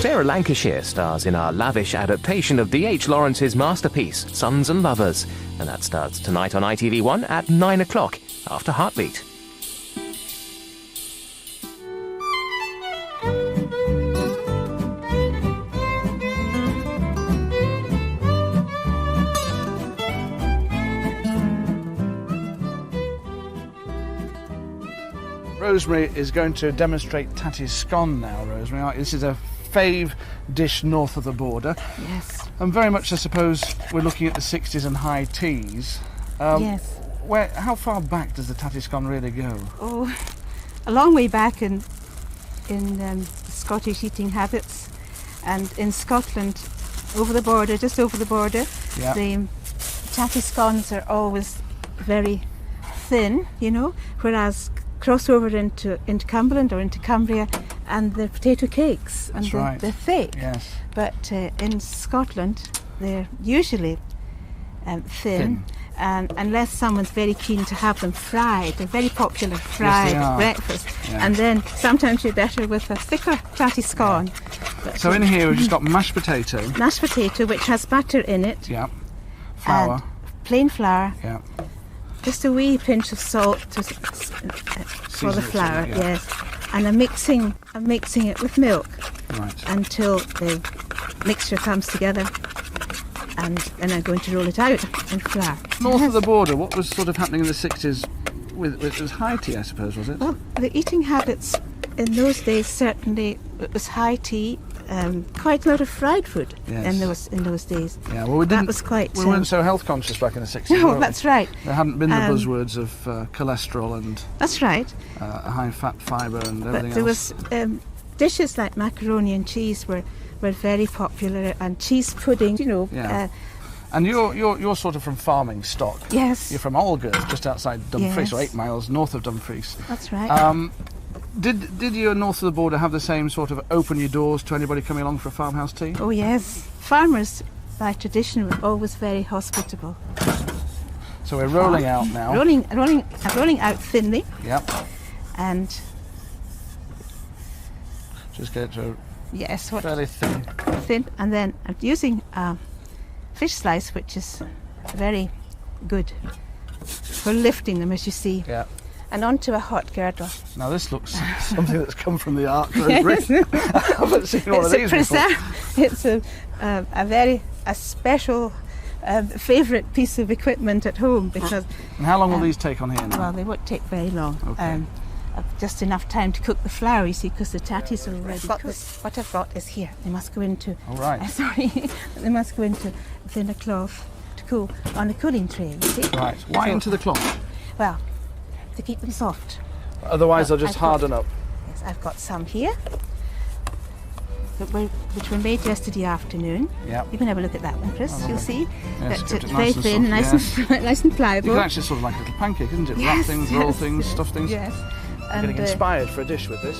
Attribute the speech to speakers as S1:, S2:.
S1: Sarah Lancashire stars in our lavish adaptation of D.H. Lawrence's masterpiece, Sons and Lovers, and that starts tonight on ITV1 at 9 o'clock, after Heartbeat.
S2: Rosemary is going to demonstrate tatty scone now, Rosemary. This is a fave dish north of the border.
S3: Yes.
S2: And very much, I suppose, we're looking at the 60s and high teas.
S3: Yes.
S2: How far back does the tatty scone really go?
S3: Oh, a long way back in Scottish eating habits, and in Scotland, over the border, just over the border,
S2: Yeah.
S3: the tatty scones are always very thin, you know, whereas cross over into Cumberland or into Cumbria, and the potato cakes, and
S2: That's right.
S3: they're thick.
S2: Yes.
S3: But in Scotland, they're usually thin. And unless someone's very keen to have them fried, they're very popular fried
S2: Yes, they are.
S3: breakfast.
S2: Yeah.
S3: And then sometimes you're better with a thicker tatty scone. But
S2: So in here we've just got mashed potato.
S3: mashed potato, which has butter in it,
S2: Yeah. Flour.
S3: and plain flour,
S2: Yeah.
S3: just a wee pinch of salt for the
S2: it,
S3: flour,
S2: yeah.
S3: yes. And I'm mixing it with milk
S2: Right.
S3: until the mixture comes together. And then I'm going to roll it out in flour.
S2: North of the border, what was sort of happening in the 60s with it was high tea, I suppose, was it?
S3: Well, the eating habits in those days, certainly it was high tea, quite a lot of fried food
S2: Yes.
S3: in those days.
S2: Yeah, well, we
S3: was quite,
S2: we weren't so health conscious back in the 60s.
S3: No,
S2: were we?
S3: that's right.
S2: There hadn't been the buzzwords of cholesterol and
S3: That's right.
S2: high fat fibre and
S3: But
S2: everything
S3: there
S2: else.
S3: was dishes like macaroni and cheese were very popular, and cheese pudding, you know.
S2: Yeah. And you're sort of from farming stock.
S3: Yes.
S2: You're from Algarve, just outside Dumfries,
S3: Yes.
S2: or 8 miles north of Dumfries.
S3: That's right.
S2: Did you north of the border have the same sort of open your doors to anybody coming along for a farmhouse tea?
S3: Oh yes. Farmers, by tradition, were always very hospitable.
S2: So we're rolling out now.
S3: Rolling out thinly,
S2: Yep.
S3: and
S2: Just get it to
S3: yes,
S2: a fairly thin.
S3: thin, and then I'm using a fish slice, which is very good for lifting them, as you see,
S2: Yeah.
S3: and onto a hot girdle.
S2: Now this looks something that's come from the art, Rosemary. I haven't seen one of these before.
S3: It's a special favourite piece of equipment at home, because
S2: And how long will these take on here now?
S3: well, they won't take very long.
S2: Okay.
S3: Just enough time to cook the flour, you see, because the tatties are already cooked. What I've got is here. They must go into.
S2: All right.
S3: Sorry, they must go into thinner cloth to cool on a cooling tray. You see.
S2: Right. Why
S3: So-
S2: into the cloth?
S3: Well, to keep them soft.
S2: Otherwise
S3: Well,
S2: they'll just
S3: I've got-
S2: harden up.
S3: Yes, I've got some here, which were made yesterday afternoon.
S2: Yeah.
S3: You can have a look at that one, Chris. You'll see
S2: Yes,
S3: that
S2: kept
S3: it's
S2: it
S3: very
S2: nice and
S3: thin,
S2: soft,
S3: nice and pliable.
S2: You can actually sort of like a little pancake, isn't it? Wrap
S3: Yes,
S2: things, roll
S3: yes,
S2: things,
S3: yes,
S2: stuff things.
S3: Yes.
S2: I'm getting inspired for a dish with this.